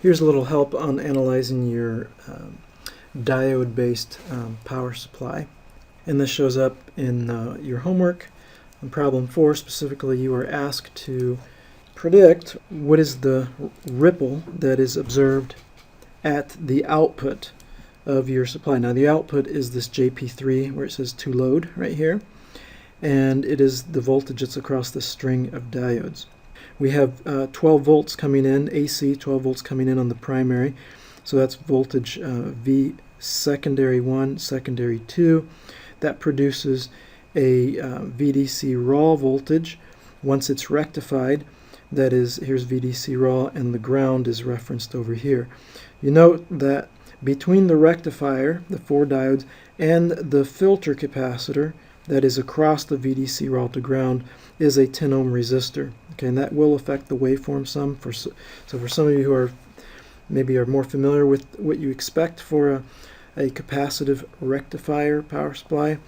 Here's a little help on analyzing your diode-based power supply. And this shows up in your homework. On problem 4 specifically, you are asked to predict what is the ripple that is observed at the output of your supply. Now the output is this JP3 where it says to load right here, and it is the voltage that's across the string of diodes. We have 12 volts coming in, AC, 12 volts coming in on the primary, so that's voltage V secondary 1, secondary 2. That produces a VDC raw voltage. Once it's rectified, that is, here's VDC raw and the ground is referenced over here. You note that between the rectifier, the 4 diodes, and the filter capacitor that is across the VDC raw to ground is a 10 ohm resistor. Okay, and that will affect the waveform some. So for some of you who are maybe are more familiar with what you expect for a capacitive rectifier power supply,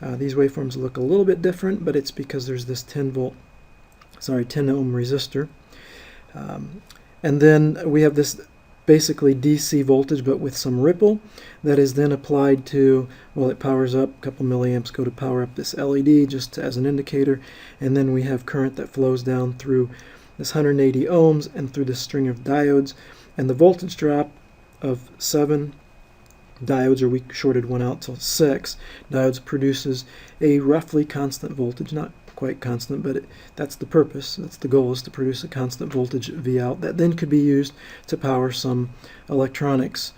these waveforms look a little bit different, but it's because there's this 10 ohm resistor. And then we have this basically DC voltage, but with some ripple that is then applied to, well, it powers up, a couple milliamps go to power up this LED just as an indicator, and then we have current that flows down through this 180 ohms and through this string of diodes, and the voltage drop of 7 diodes, or we shorted one out till 6 diodes, produces a roughly constant voltage, not quite constant, but that's the purpose, that's the goal, is to produce a constant voltage V out that then could be used to power some electronics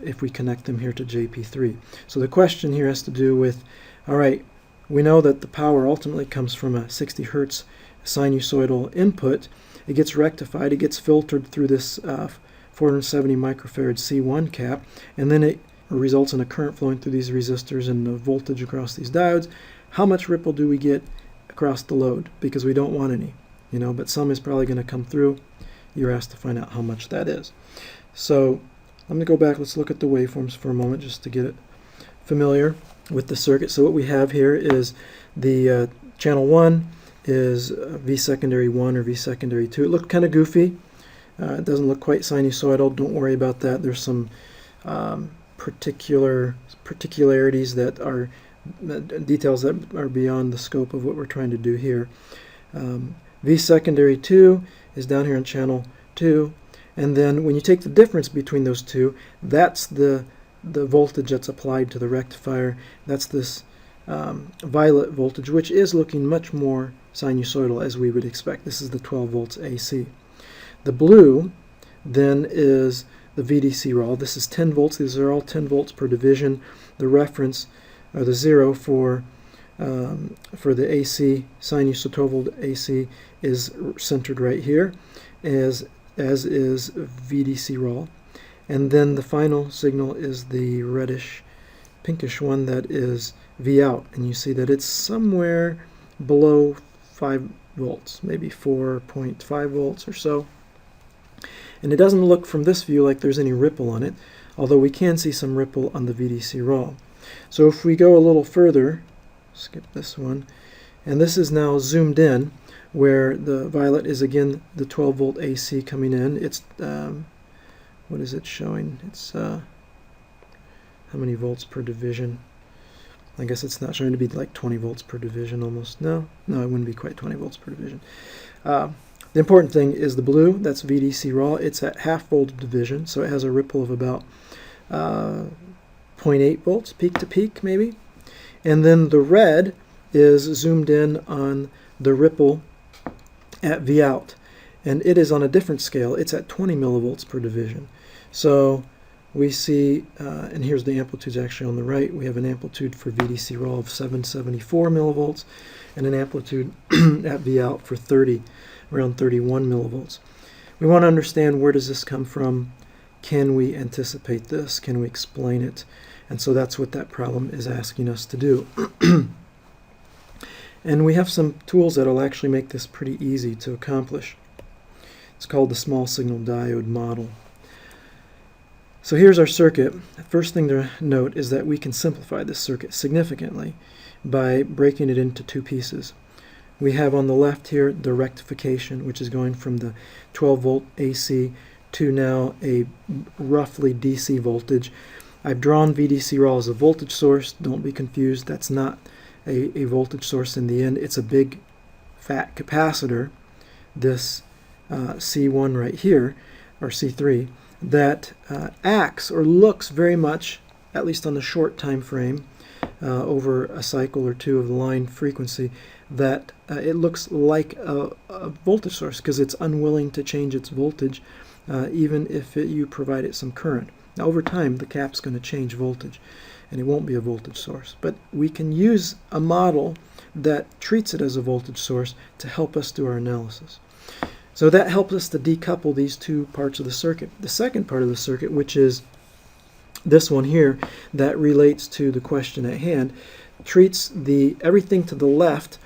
if we connect them here to JP3. So the question here has to do with, all right, we know that the power ultimately comes from a 60 hertz sinusoidal input. It gets rectified, it gets filtered through this 470 microfarad C1 cap, and then it results in a current flowing through these resistors and the voltage across these diodes. How much ripple do we get across the load? Because we don't want any, but some is probably going to come through. You're asked to find out how much that is. So let me go back. Let's look at the waveforms for a moment just to get it familiar with the circuit. So what we have here is the channel 1 is V secondary 1 or V secondary 2. It looked kind of goofy. It doesn't look quite sinusoidal. Don't worry about that. There's some particularities that are details that are beyond the scope of what we're trying to do here. V secondary 2 is down here on channel 2, and then when you take the difference between those two, that's the voltage that's applied to the rectifier. That's this violet voltage, which is looking much more sinusoidal as we would expect. This is the 12 volts AC. The blue then is the VDC raw. This is 10 volts. These are all 10 volts per division. The reference, or the 0 for the AC, sinus 12 volt AC, is centered right here, as is VDC raw. And then the final signal is the reddish pinkish one that is V out, and you see that it's somewhere below 5 volts, maybe 4.5 volts or so. And it doesn't look from this view like there's any ripple on it, although we can see some ripple on the VDC raw. So if we go a little further, skip this one, and this is now zoomed in, where the violet is again the 12 volt AC coming in. It's what is it showing? It's how many volts per division? I guess it's not showing to be like 20 volts per division almost. No, it wouldn't be quite 20 volts per division. The important thing is the blue, that's VDC raw. It's at half volt division, so it has a ripple of about 0.8 volts, peak to peak maybe. And then the red is zoomed in on the ripple at V out, and it is on a different scale. It's at 20 millivolts per division. So we see, and here's the amplitudes actually on the right. We have an amplitude for VDC raw of 774 millivolts and an amplitude at V out for around 31 millivolts. We want to understand, where does this come from? Can we anticipate this? Can we explain it? And so that's what that problem is asking us to do. And we have some tools that will actually make this pretty easy to accomplish. It's called the small signal diode model. So here's our circuit. The first thing to note is that we can simplify this circuit significantly by breaking it into two pieces. We have on the left here the rectification, which is going from the 12 volt AC to now a roughly DC voltage. I've drawn VDC raw as a voltage source. Don't be confused. That's not a voltage source in the end. It's a big fat capacitor, this C1 right here, or C3, that acts or looks very much, at least on the short time frame, over a cycle or two of the line frequency, that it looks like a voltage source because it's unwilling to change its voltage even if you provide it some current. Now over time the cap's going to change voltage and it won't be a voltage source, but we can use a model that treats it as a voltage source to help us do our analysis. So that helps us to decouple these two parts of the circuit. The second part of the circuit, which is this one here, that relates to the question at hand, treats everything to the left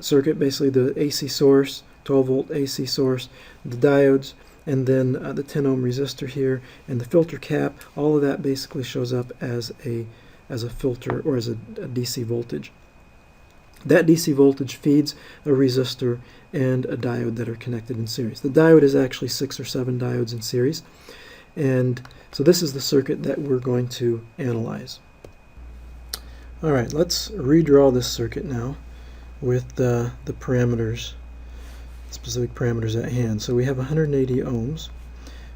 circuit, basically the AC source, 12 volt AC source, the diodes, and then the 10 ohm resistor here, and the filter cap. All of that basically shows up as a filter or as a DC voltage. That DC voltage feeds a resistor and a diode that are connected in series. The diode is actually 6 or 7 diodes in series, and so this is the circuit that we're going to analyze. All right, let's redraw this circuit now with the parameters, specific parameters at hand. So we have 180 ohms.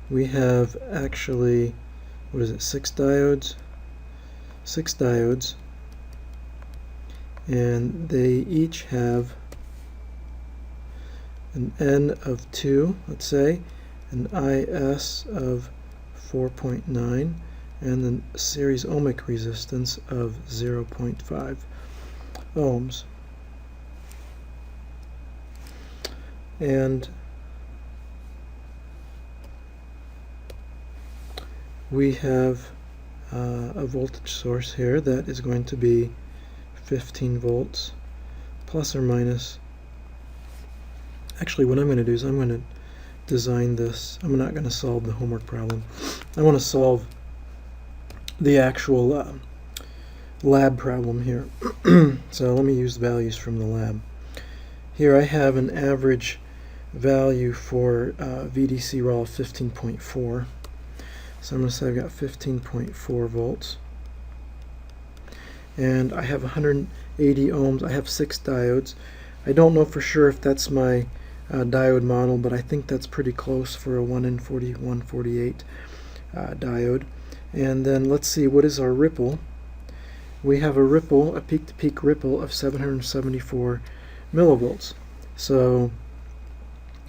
We have actually, what is it, 6 diodes? 6 diodes. And they each have an N of 2, let's say, an IS of 4.9, and then series ohmic resistance of 0.5 ohms. And we have a voltage source here that is going to be 15 volts plus or minus. Actually, what I'm going to do is I'm going to design this. I'm not going to solve the homework problem. I want to solve the actual lab problem here. So let me use values from the lab. Here I have an average value for VDC raw of 15.4. So I'm going to say I've got 15.4 volts. And I have 180 ohms. I have 6 diodes. I don't know for sure if that's my diode model, but I think that's pretty close for a 1N40, 148 diode. And then let's see, what is our ripple? We have a ripple, a peak-to-peak ripple of 774 millivolts. So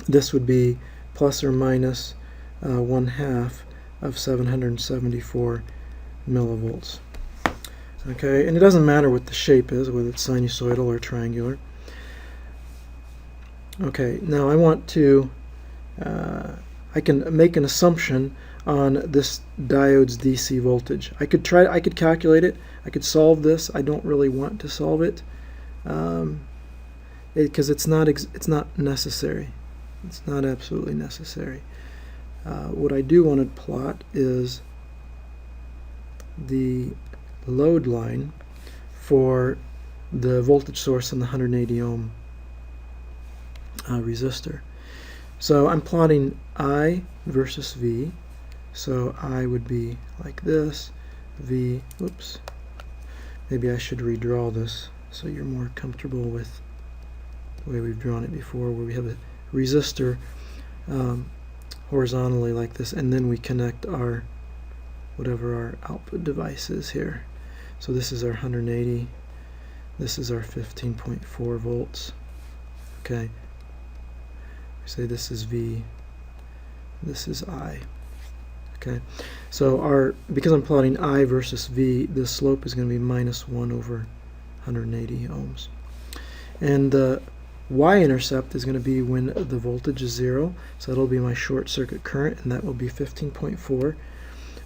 this would be plus or minus 1/2 of 774 millivolts. Okay, and it doesn't matter what the shape is, whether it's sinusoidal or triangular. Okay, now I want to, I can make an assumption on this diode's DC voltage. I could calculate it. I could solve this. I don't really want to solve it because it's not necessary. It's not absolutely necessary. What I do want to plot is the load line for the voltage source and the 180 ohm resistor. So I'm plotting I versus V. So I would be like this, V, oops, maybe I should redraw this so you're more comfortable with the way we've drawn it before, where we have a resistor horizontally like this, and then we connect our whatever our output device is here. So this is our 180, this is our 15.4 volts. Okay, we say this is V, this is I. Okay, so because I'm plotting I versus V, the slope is going to be -1 over 180 ohms. And the y-intercept is going to be when the voltage is 0, so that'll be my short circuit current, and that will be 15.4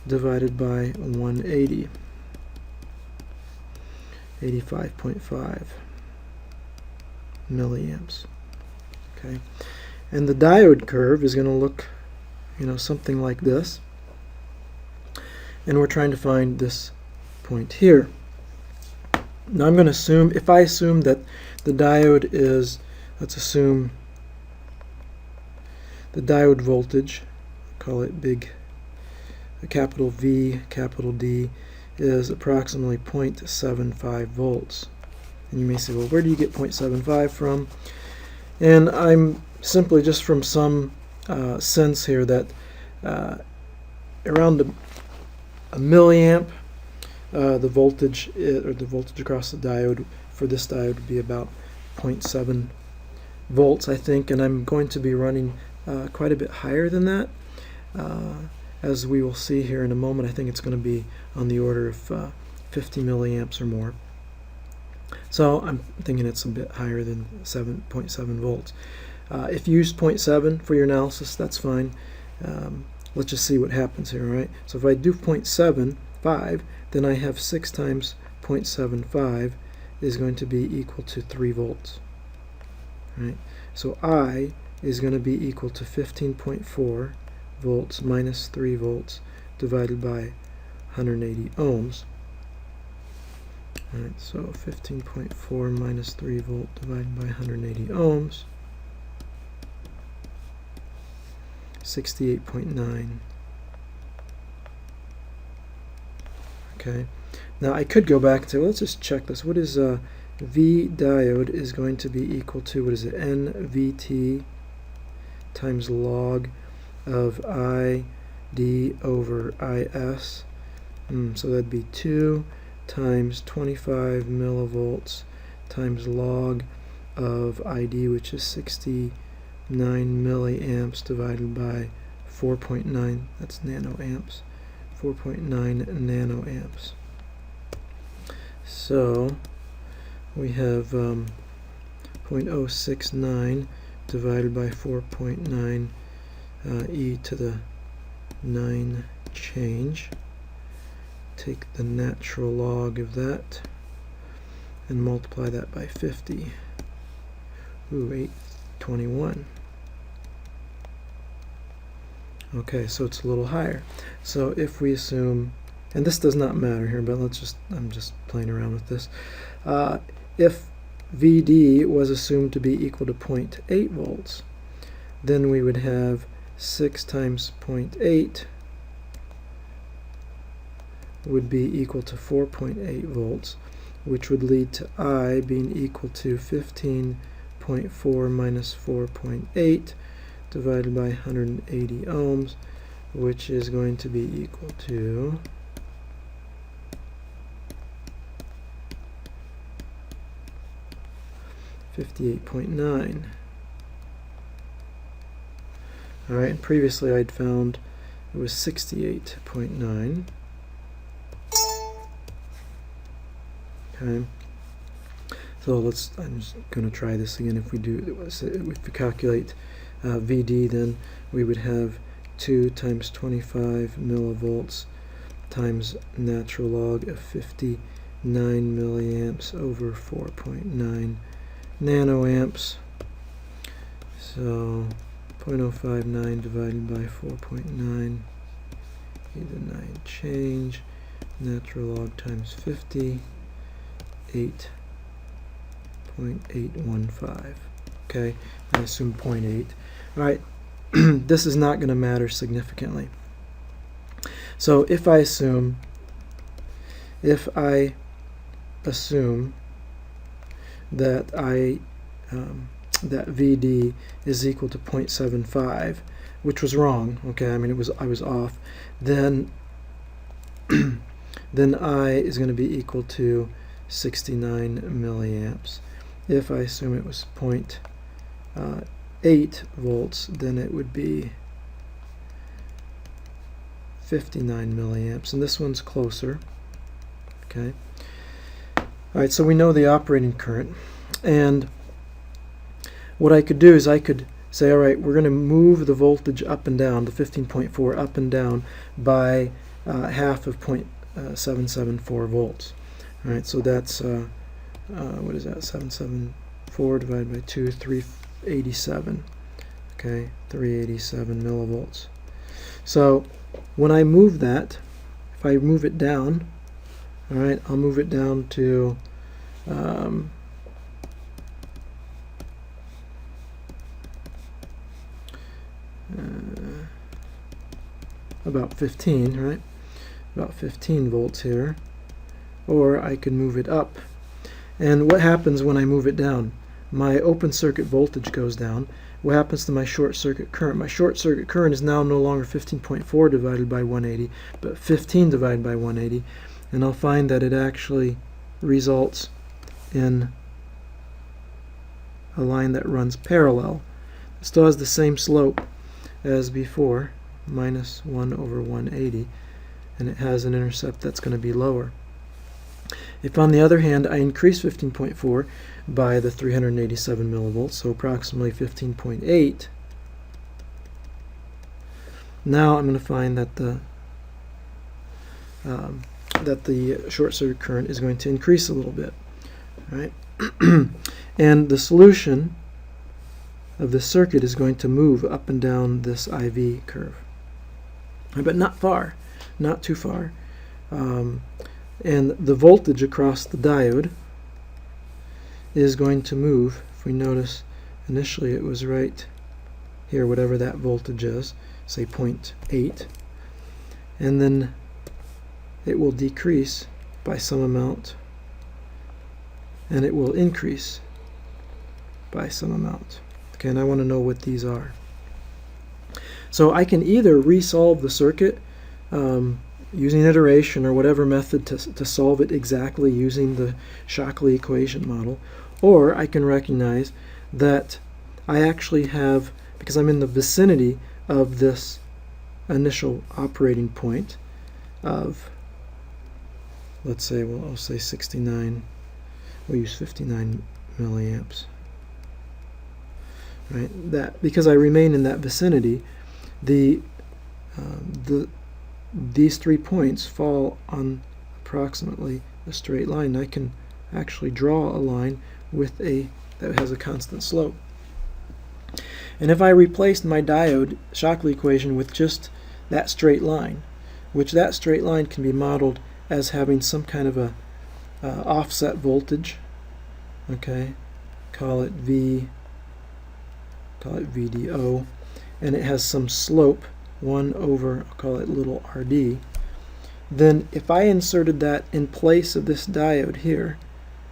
divided by 180, 85.5 milliamps. Okay, and the diode curve is going to look, something like this. And we're trying to find this point here. Now I'm going to assume, if I assume that the diode is, let's assume the diode voltage call it big, a capital V, capital D, is approximately 0.75 volts. And you may say, well, where do you get 0.75 from? And I'm simply just from some sense here that around a milliamp, the voltage or the voltage across the diode for this diode would be about 0.7 volts, I think, and I'm going to be running quite a bit higher than that. As we will see here in a moment, I think it's going to be on the order of 50 milliamps or more. So I'm thinking it's a bit higher than 7.7 volts. If you use 0.7 for your analysis, that's fine. Let's just see what happens here, right? So if I do 0.75, then I have 6 times 0.75 is going to be equal to 3 volts. Right? So I is going to be equal to 15.4 volts minus 3 volts divided by 180 ohms. Alright, so 15.4 minus 3 volt divided by 180 ohms, 68.9. Okay, now I could go back to, let's just check this. What is V diode is going to be equal to, what is it, NVT times log of ID over IS. So that'd be 2 times 25 millivolts times log of ID, which is 69 milliamps, divided by 4.9, that's nanoamps, 4.9 nanoamps. So we have 0.069 divided by 4.9 e to the 9 change. Take the natural log of that and multiply that by 50. Ooh, 821. Okay, so it's a little higher. So if we assume, and this does not matter here, but I'm just playing around with this. If VD was assumed to be equal to 0.8 volts, then we would have 6 times 0.8 would be equal to 4.8 volts, which would lead to I being equal to 15.4 minus 4.8 divided by 180 ohms, which is going to be equal to 58.9. Alright, and previously I'd found it was 68.9. Okay, so I'm just going to try this again. If we calculate VD, then we would have 2 times 25 millivolts times natural log of 59 milliamps over 4.9 nanoamps. So 0.059 divided by 4.9, e to the 9 change, natural log times 50, 8.815. Okay, I assume 0.8. All right, this is not going to matter significantly. So if I assume that that VD is equal to 0.75, which was wrong. Okay, I mean I was off. Then then I is going to be equal to 69 milliamps. If I assume it was 0.8 volts, then it would be 59 milliamps, and this one's closer. Okay. All right, so we know the operating current, and what I could do is I could say, all right, we're going to move the voltage up and down, the 15.4 up and down by half of 0.774 volts. All right, so that's what is that? 774 divided by 2, 387. Okay, 387 millivolts. So when I move that, if I move it down, all right, I'll move it down to about 15, right? About 15 volts here. Or I could move it up. And what happens when I move it down? My open circuit voltage goes down. What happens to my short circuit current? My short circuit current is now no longer 15.4 divided by 180, but 15 divided by 180. And I'll find that it actually results in a line that runs parallel. It still has the same slope as before, minus 1 over 180, and it has an intercept that's going to be lower. If, on the other hand, I increase 15.4 by the 387 millivolts, so approximately 15.8, now I'm going to find that the short circuit current is going to increase a little bit, right? And the solution of this circuit is going to move up and down this IV curve, but not far, not too far. And the voltage across the diode is going to move. If we notice, initially it was right here, whatever that voltage is, say 0.8, and then it will decrease by some amount, and it will increase by some amount. Okay, and I want to know what these are. So I can either resolve the circuit using iteration or whatever method to solve it exactly using the Shockley equation model, or I can recognize that I actually have, because I'm in the vicinity of this initial operating point of, let's say, well, I'll say 69, we'll use 59 milliamps, right? That, because I remain in that vicinity, these 3 points fall on approximately a straight line. I can actually draw a line with that has a constant slope. And if I replaced my diode Shockley equation with just that straight line, which that straight line can be modeled as having some kind of a offset voltage, okay, call it VDO, and it has some slope 1 over, I'll call it little RD, then if I inserted that in place of this diode here,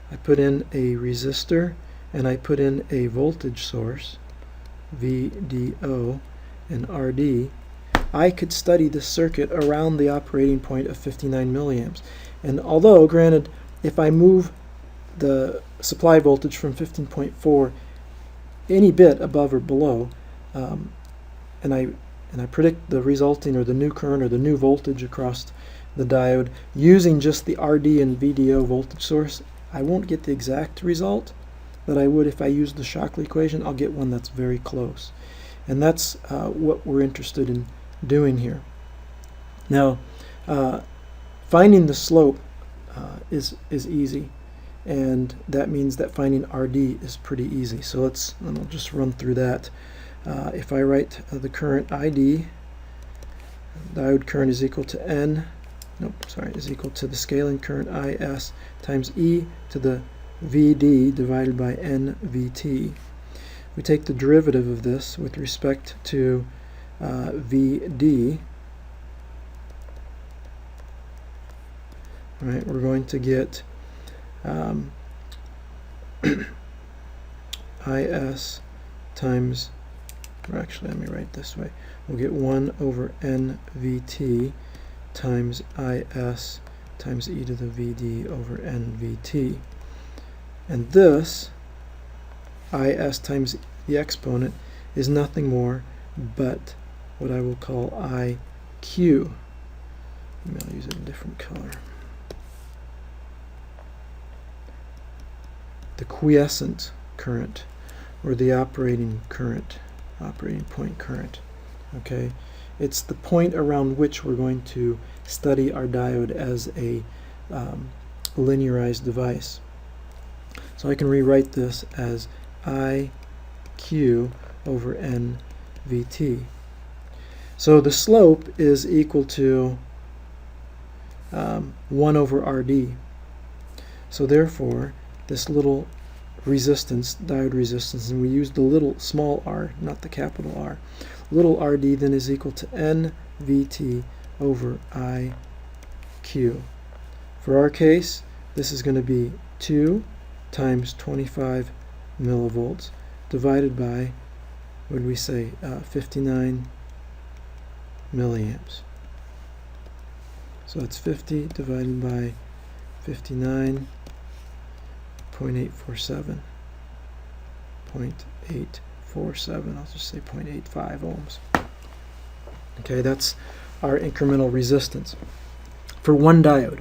I put in a resistor and I put in a voltage source, VDO and RD, I could study the circuit around the operating point of 59 milliamps. And although, granted, if I move the supply voltage from 15.4 any bit above or below, and I predict the resulting or the new current or the new voltage across the diode using just the RD and VDO voltage source, I won't get the exact result that I would if I used the Shockley equation. I'll get one that's very close. And that's what we're interested in doing here. Now, finding the slope is easy, and that means that finding RD is pretty easy. So I'll just run through that. If I write the current ID, diode current is equal to is equal to the scaling current IS times e to the VD divided by NVT. We take the derivative of this with respect to VD. Right, we're going to get IS times, or actually let me write this way, we'll get 1 over NVT times IS times e to the VD over NVT. And this, IS times the exponent, is nothing more but what I will call IQ. Maybe I'll use a different color. The quiescent current, or the operating current, operating point current. Okay, it's the point around which we're going to study our diode as a linearized device. So I can rewrite this as IQ over NVT. So the slope is equal to 1 over RD. So therefore, this little resistance, diode resistance, and we use the little small r, not the capital R. little rd then is equal to nVT over IQ. For our case, this is going to be 2 times 25 millivolts divided by, what did we say, 59 milliamps. So it's 50 divided by 59.847. 0.847, I'll just say 0.85 ohms. Okay, that's our incremental resistance for one diode.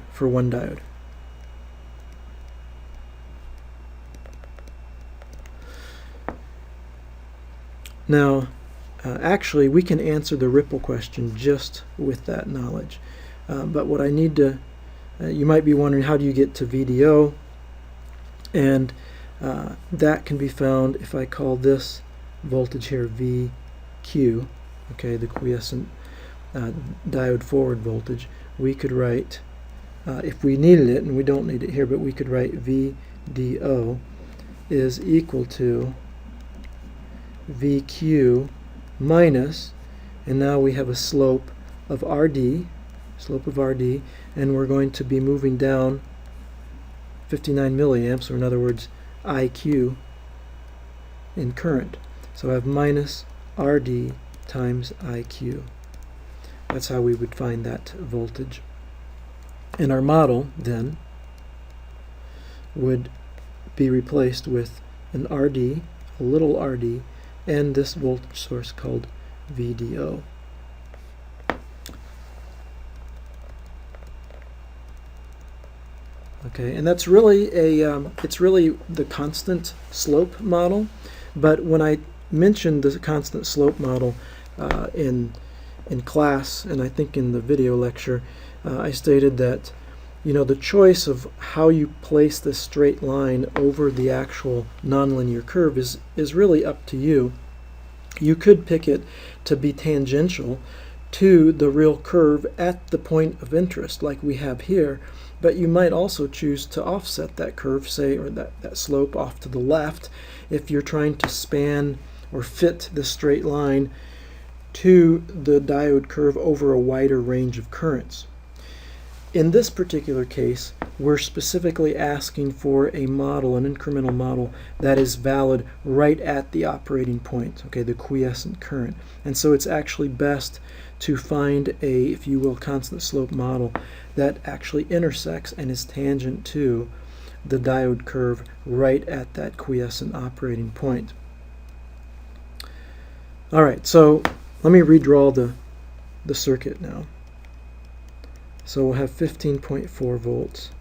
Now, actually, we can answer the ripple question just with that knowledge. But what I need to, you might be wondering, how do you get to VDO? And that can be found if I call this voltage here VQ, okay, the quiescent diode forward voltage. We could write, if we needed it, and we don't need it here, but we could write VDO is equal to VQ minus, and now we have a slope of RD, and we're going to be moving down 59 milliamps, or in other words, IQ in current. So I have minus RD times IQ. That's how we would find that voltage. And our model then would be replaced with an RD, a little RD, and this voltage source called VDO. Okay, and that's really it's really the constant slope model. But when I mentioned the constant slope model in class, and I think in the video lecture, I stated that, you know, the choice of how you place this straight line over the actual nonlinear curve is really up to you. You could pick it to be tangential to the real curve at the point of interest, like we have here, but you might also choose to offset that curve, say, or that slope off to the left, if you're trying to span or fit the straight line to the diode curve over a wider range of currents. In this particular case, we're specifically asking for a model, an incremental model, that is valid right at the operating point, okay, the quiescent current. And so it's actually best to find a, if you will, constant slope model that actually intersects and is tangent to the diode curve right at that quiescent operating point. All right, so let me redraw the circuit now. So we'll have 15.4 volts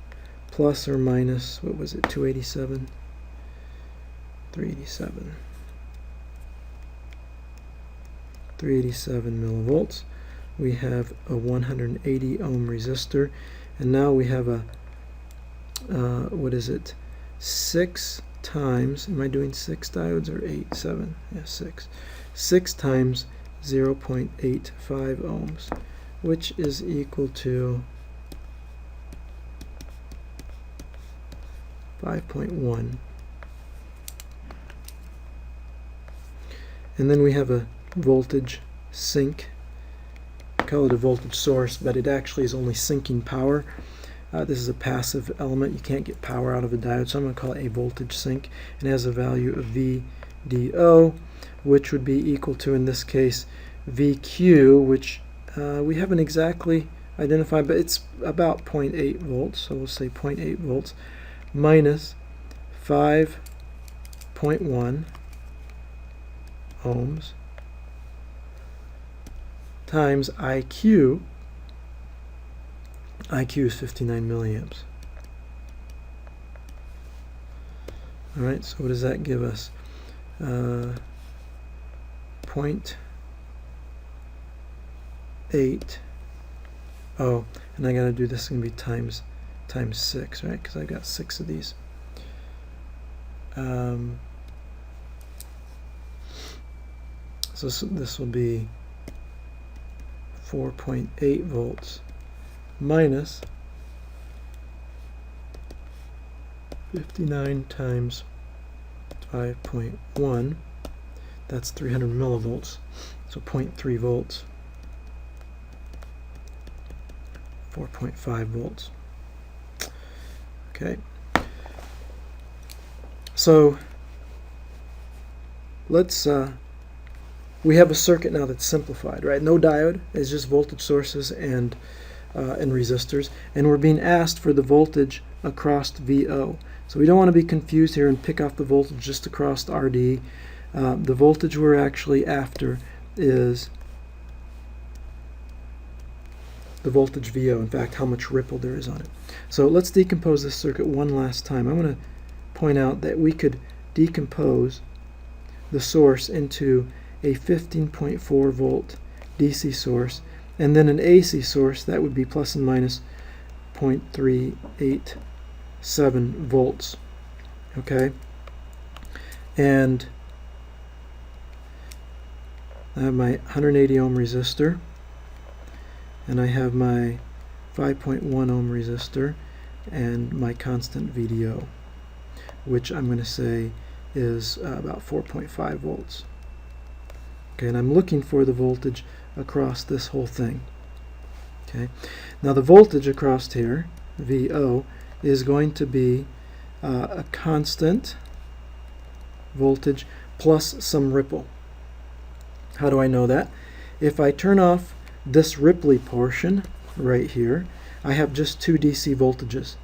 plus or minus, what was it, 287? 387. 387 millivolts. We have a 180 ohm resistor, and now we have a, what is it, 6 times, am I doing 6 diodes or 8? 7, yeah, 6. 6 times 0.85 ohms, which is equal to 5.1. And then we have a voltage sink. I call it a voltage source, but it actually is only sinking power. This is a passive element. You can't get power out of a diode, so I'm going to call it a voltage sink. It has a value of VDO, which would be equal to, in this case, VQ, which we haven't exactly identified, but it's about 0.8 volts, so we'll say 0.8 volts, minus 5.1 ohms times IQ. IQ is 59 milliamps. All right, so what does that give us? 0.8. Oh, and I got to do this, going to be times 6, right? Because I've got 6 of these. So this will be 4.8 volts minus 59 times 5.1 That's 300 millivolts, so 0.3 volts, 4.5 volts. Okay, so let's we have a circuit now that's simplified, right? No diode, it's just voltage sources and resistors, and we're being asked for the voltage across VO. So we don't want to be confused here and pick off the voltage just across RD. The voltage we're actually after is the voltage VO, in fact, how much ripple there is on it. So let's decompose this circuit one last time. I'm going to point out that we could decompose the source into a 15.4 volt DC source, and then an AC source that would be plus and minus 0.387 volts. Okay? And I have my 180 ohm resistor, and I have my 5.1 ohm resistor, and my constant VDO, which I'm going to say is about 4.5 volts. Okay, and I'm looking for the voltage across this whole thing. Okay, now the voltage across here, VO, is going to be a constant voltage plus some ripple. How do I know that? If I turn off this ripply portion right here, I have just two DC voltages.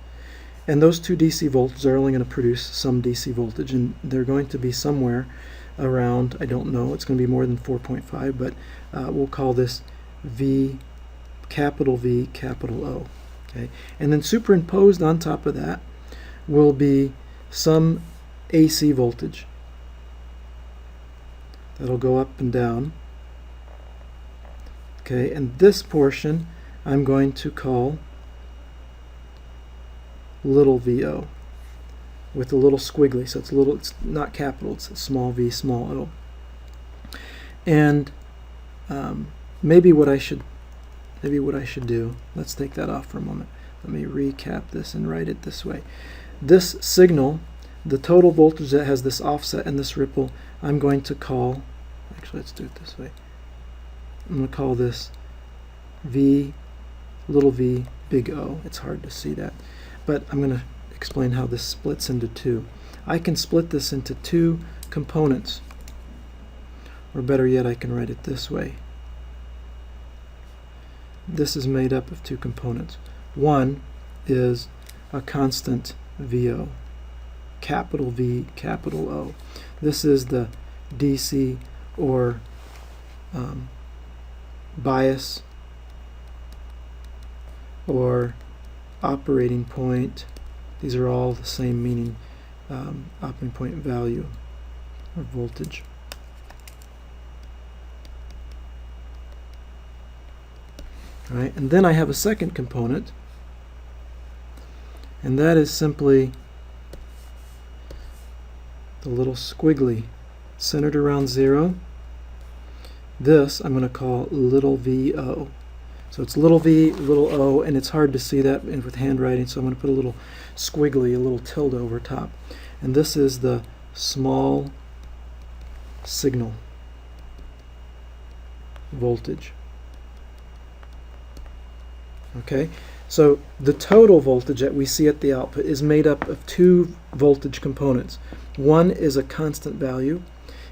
And those two DC voltages are only going to produce some DC voltage, and they're going to be somewhere around, I don't know, it's going to be more than 4.5, but we'll call this V, capital O. Okay? And then superimposed on top of that will be some AC voltage. That'll go up and down. Okay, and this portion I'm going to call little VO with a little squiggly, so it's little, it's not capital, it's small v, small o. And maybe what I should do, let's take that off for a moment. Let me recap this and write it this way. This signal, the total voltage that has this offset and this ripple, I'm going to call, actually let's do it this way. I'm going to call this V, little v, big O. It's hard to see that, but I'm going to explain how this splits into two. I can split this into two components, or better yet, I can write it this way. This is made up of two components. One is a constant VO, capital V, capital O. This is the DC or bias or operating point. These are all the same meaning, operating point value or voltage. All right, and then I have a second component, and that is simply the little squiggly centered around 0. This I'm going to call little VO. So it's little v, little o, and it's hard to see that with handwriting, so I'm going to put a little squiggly, a little tilde over top. And this is the small signal voltage. Okay, so the total voltage that we see at the output is made up of two voltage components. One is a constant value,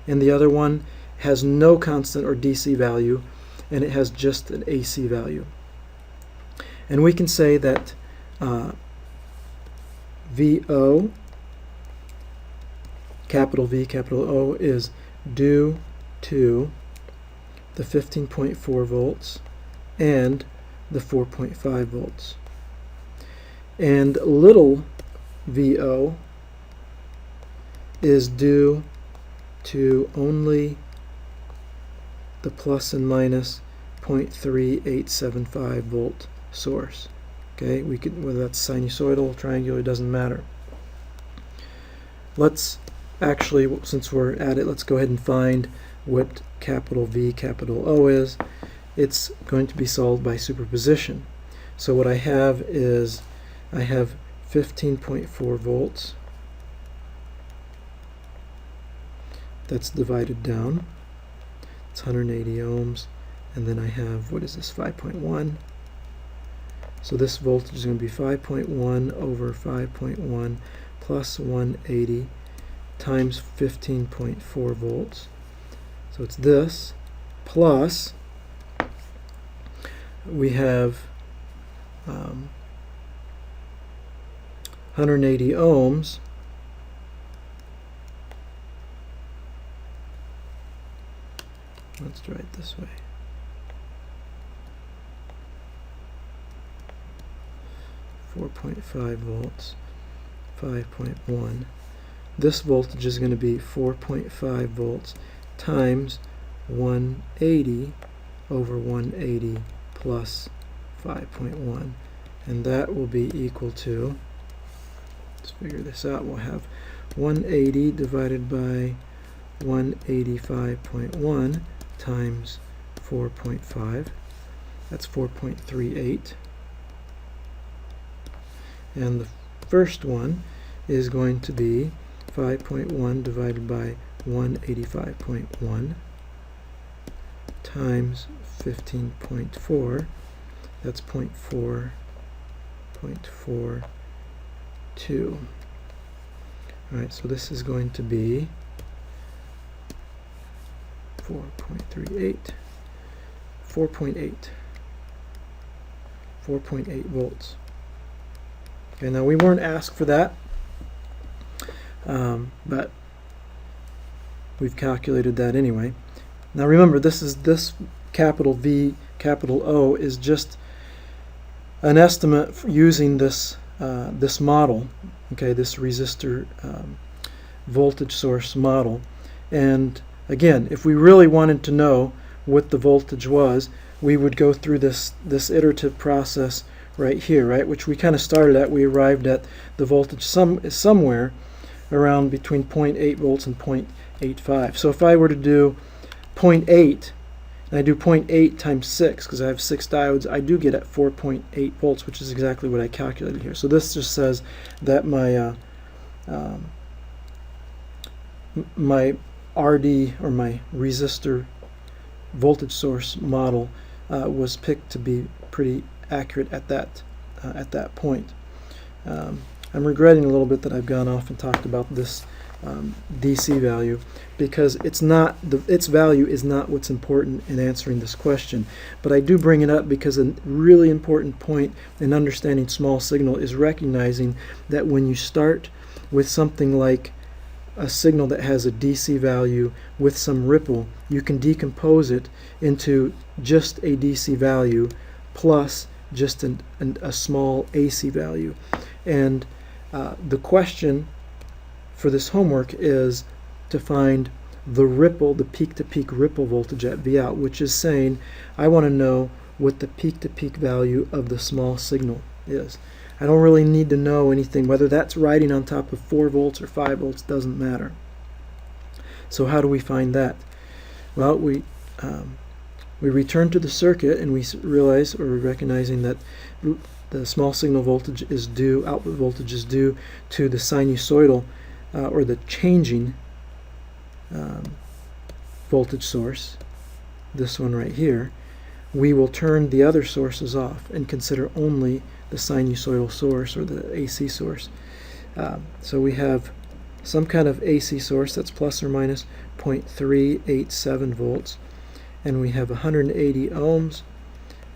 and the other one has no constant or DC value, and it has just an AC value. And we can say that VO, capital V, capital O, is due to the 15.4 volts and the 4.5 volts. And little VO is due to only the plus and minus 0.3875 volt source. Okay, we could, whether that's sinusoidal, triangular, it doesn't matter. Let's actually, since we're at it, let's go ahead and find what capital V, capital O is. It's going to be solved by superposition. So what I have is, I have 15.4 volts that's divided down. It's 180 ohms. And then I have, what is this, 5.1. So this voltage is going to be 5.1 over 5.1 plus 180 times 15.4 volts. So it's this plus, we have 180 ohms let's try it this way. 4.5 volts, 5.1. This voltage is going to be 4.5 volts times 180 over 180 plus 5.1. And that will be equal to, let's figure this out, we'll have 180 divided by 185.1 times 4.5. That's 4.38. And the first one is going to be 5.1 divided by 185.1 times 15.4. That's 0.442. Alright, so this is going to be 4.38, 4.8 volts. Okay, now we weren't asked for that, but we've calculated that anyway. Now remember, this capital V, capital O is just an estimate for using this this model, okay, this resistor voltage source model. And again, if we really wanted to know what the voltage was, we would go through this iterative process right here, right, which we kind of started at. We arrived at the voltage somewhere around between 0.8 volts and 0.85. So if I were to do 0.8, and I do 0.8 times 6, because I have 6 diodes, I do get at 4.8 volts, which is exactly what I calculated here. So this just says that my my RD, or my resistor voltage source model, was picked to be pretty accurate at that point. I'm regretting a little bit that I've gone off and talked about this DC value, because its value is not what's important in answering this question. But I do bring it up because a really important point in understanding small signal is recognizing that when you start with something like a signal that has a DC value with some ripple, you can decompose it into just a DC value plus just a small AC value. And the question for this homework is to find the ripple, the peak-to-peak ripple voltage at V out, which is saying I want to know what the peak-to-peak value of the small signal is. I don't really need to know anything, whether that's riding on top of 4 volts or 5 volts, doesn't matter. So how do we find that? Well, we return to the circuit, and we realize, or we're recognizing that the small signal voltage is due, output voltage is due to the sinusoidal or the changing voltage source, this one right here. We will turn the other sources off and consider only the sinusoidal source, or the AC source. So we have some kind of AC source that's plus or minus 0.387 volts, and we have 180 ohms,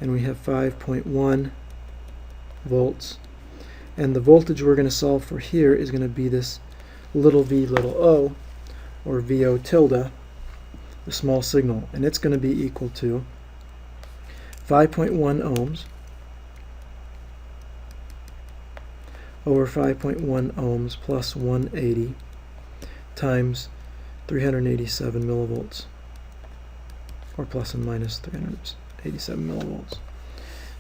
and we have 5.1 volts, and the voltage we're going to solve for here is going to be this little v little o, or VO tilde, the small signal, and it's going to be equal to 5.1 ohms over 5.1 ohms plus 180 times 387 millivolts, or plus and minus 387 millivolts.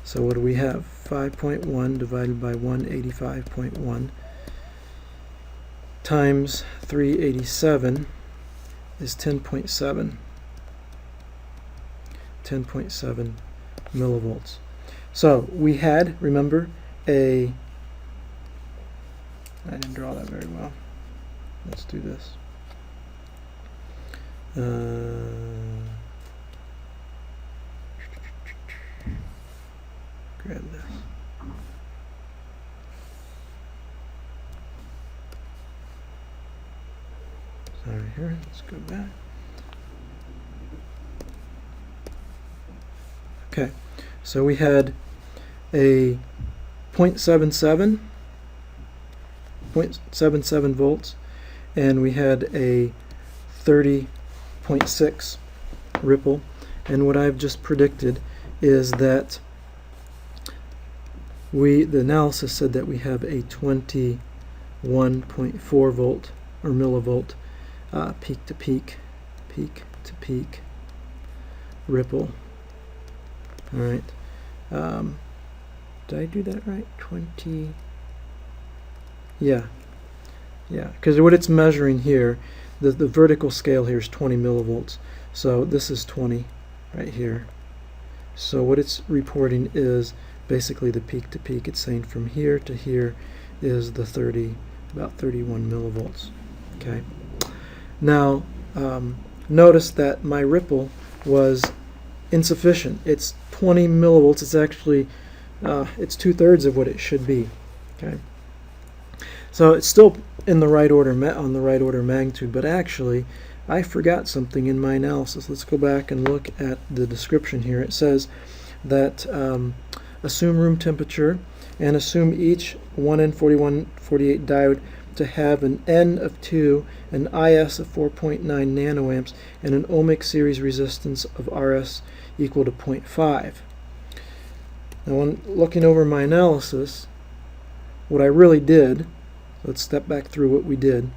So what do we have? 5.1 divided by 185.1 times 387 is 10.7 millivolts. So we had, remember, I didn't draw that very well. Let's do this. Grab this. Sorry, here, let's go back. Okay, so we had a 0.77 volts, and we had a 30.6 ripple, and what I've just predicted is that the analysis said that we have a 21.4 volt or millivolt peak to peak ripple. All right. Did I do that right? 20. Yeah, because what it's measuring here, the vertical scale here is 20 millivolts. So this is 20 right here. So what it's reporting is basically the peak to peak. It's saying from here to here is the about 31 millivolts. Okay. Now notice that my ripple was insufficient. It's 20 millivolts. It's actually it's 2/3 of what it should be. Okay. So it's still in the right order, on the right order magnitude, but actually I forgot something in my analysis. Let's go back and look at the description here. It says that assume room temperature and assume each 1N4148 diode to have an N of 2, an IS of 4.9 nanoamps, and an ohmic series resistance of RS equal to 0.5. Now when looking over my analysis, what I really did, let's step back through what we did.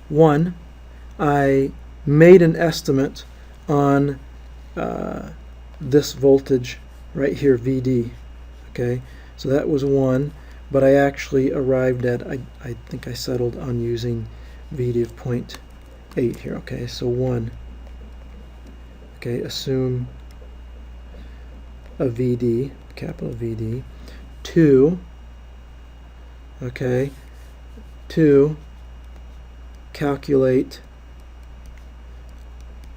One, I made an estimate on this voltage right here, VD. Okay, so that was one, but I actually arrived at, I think I settled on using VD of 0.8 here. Okay, so one. Okay, assume a VD, capital VD. Two, okay, to calculate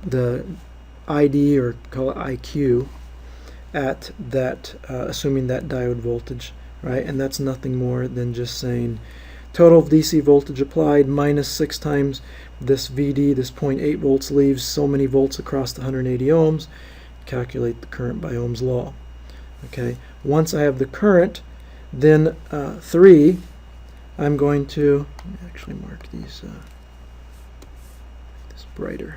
the ID, or call it IQ, at that, assuming that diode voltage, right? And that's nothing more than just saying total DC voltage applied minus 6 times this VD, this 0.8 volts leaves so many volts across the 180 ohms. Calculate the current by Ohm's law. Okay, once I have the current, then 3, I'm going to actually mark these this brighter.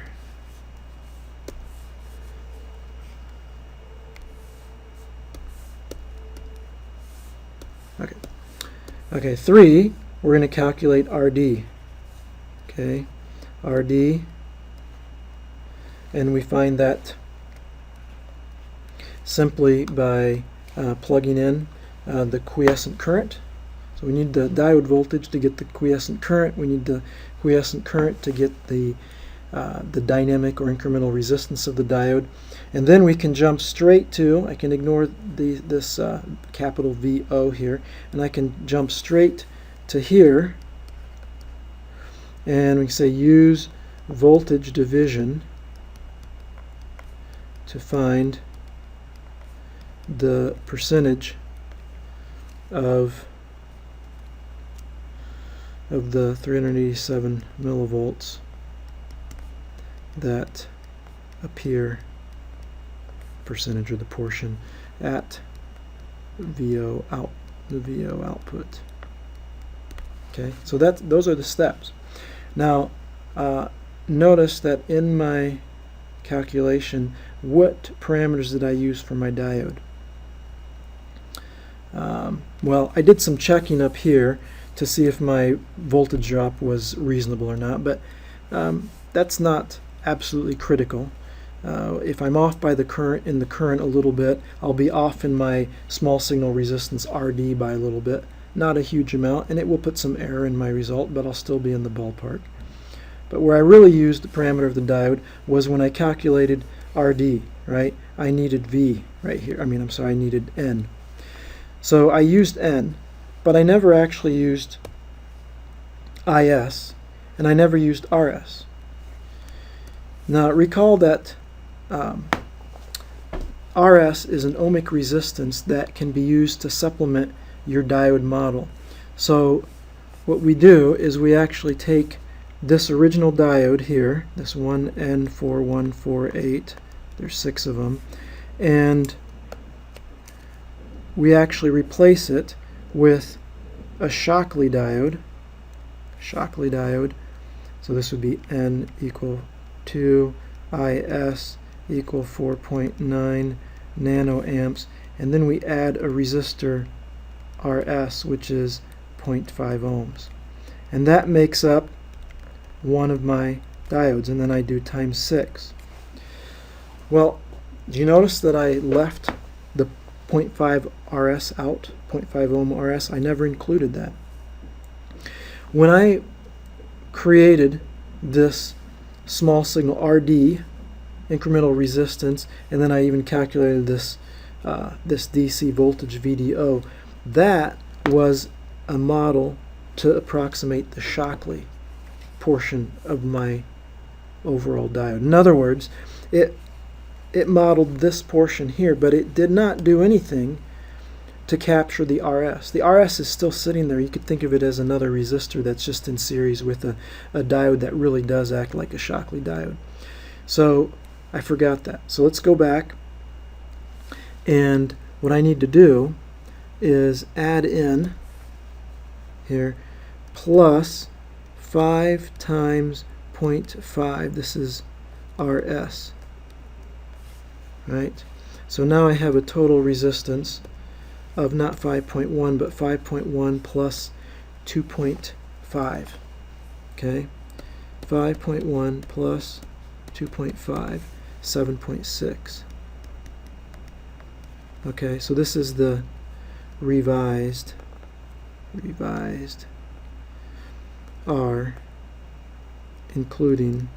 Okay, 3, we're going to calculate RD. Okay, RD, and we find that simply by plugging in the quiescent current. So we need the diode voltage to get the quiescent current. We need the quiescent current to get the dynamic or incremental resistance of the diode. And then we can jump straight to, I can ignore this capital VO here, and I can jump straight to here, and we can say use voltage division to find the percentage of the 387 millivolts that appear, percentage or the portion, at VO out, the VO output. Okay, so those are the steps. Now notice that in my calculation, what parameters did I use for my diode? Well, I did some checking up here to see if my voltage drop was reasonable or not, but that's not absolutely critical. If I'm off by the current a little bit, I'll be off in my small signal resistance RD by a little bit, not a huge amount, and it will put some error in my result, but I'll still be in the ballpark. But where I really used the parameter of the diode was when I calculated RD, right? I needed V right here. I needed N. So I used N, but I never actually used IS, and I never used RS. Now recall that RS is an ohmic resistance that can be used to supplement your diode model. So what we do is we actually take this original diode here, this 1N4148, there's 6 of them, and we actually replace it with a Shockley diode. So this would be N equal 2, IS equal 4.9 nanoamps, and then we add a resistor RS, which is 0.5 ohms. And that makes up one of my diodes, and then I do times 6. Well, do you notice that I left the 0.5 RS out, 0.5 ohm RS? I never included that. When I created this small signal RD, incremental resistance, and then I even calculated this this DC voltage VDO, that was a model to approximate the Shockley portion of my overall diode. In other words, it modeled this portion here, but it did not do anything to capture the RS. The RS is still sitting there. You could think of it as another resistor that's just in series with a diode that really does act like a Shockley diode. So I forgot that. So let's go back, and what I need to do is add in here plus 5 times 0.5. This is RS. Right? So now I have a total resistance of not 5.1 but 5.1 plus 2.5. Okay? 5.1 plus 2.5, 7.6. Okay, so this is the revised R, including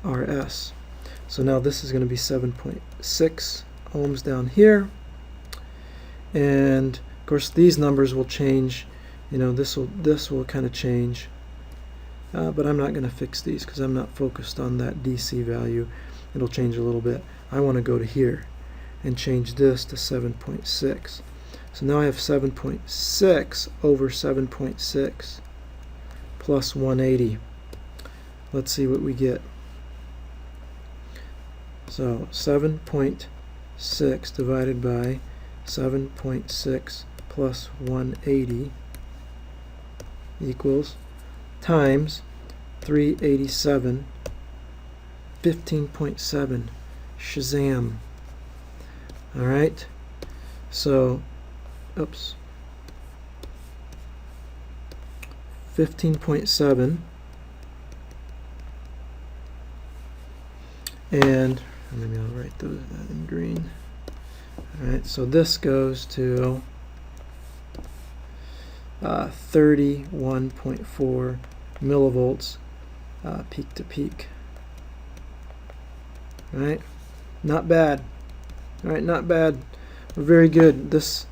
RS. So now this is going to be 7.6 ohms down here, and of course these numbers will change. You know, this will kind of change, but I'm not going to fix these because I'm not focused on that DC value. It'll change a little bit. I want to go to here and change this to 7.6. So now I have 7.6 over 7.6 plus 180. Let's see what we get. So 7.6 divided by 7.6 plus 180 equals times 387, 15.7. Shazam. Alright, so, oops, 15.7, and maybe I'll write that in green. Alright, so this goes to 31.4 millivolts peak to peak. Alright, not bad. Alright, not bad. We're very good. This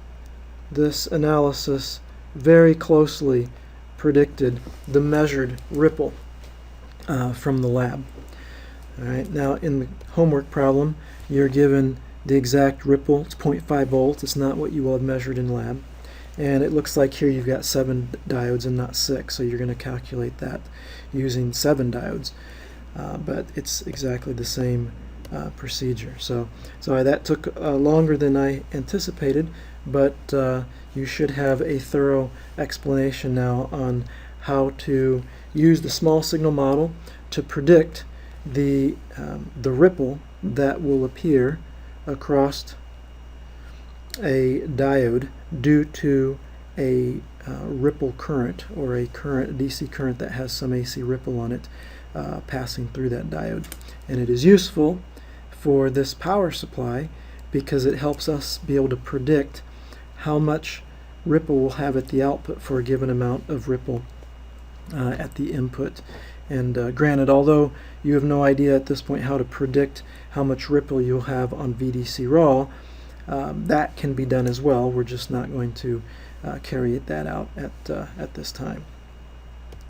analysis very closely predicted the measured ripple from the lab. Alright, now in the homework problem, you're given the exact ripple. It's 0.5 volts. It's not what you will have measured in lab. And it looks like here you've got 7 diodes and not 6, so you're going to calculate that using 7 diodes. But it's exactly the same procedure. So that took longer than I anticipated, but you should have a thorough explanation now on how to use the small signal model to predict the ripple that will appear across a diode due to a ripple current, or a DC current that has some AC ripple on it passing through that diode. And it is useful for this power supply because it helps us be able to predict how much ripple we'll have at the output for a given amount of ripple at the input. And granted, although you have no idea at this point how to predict how much ripple you'll have on VDC raw, that can be done as well. We're just not going to carry that out at this time.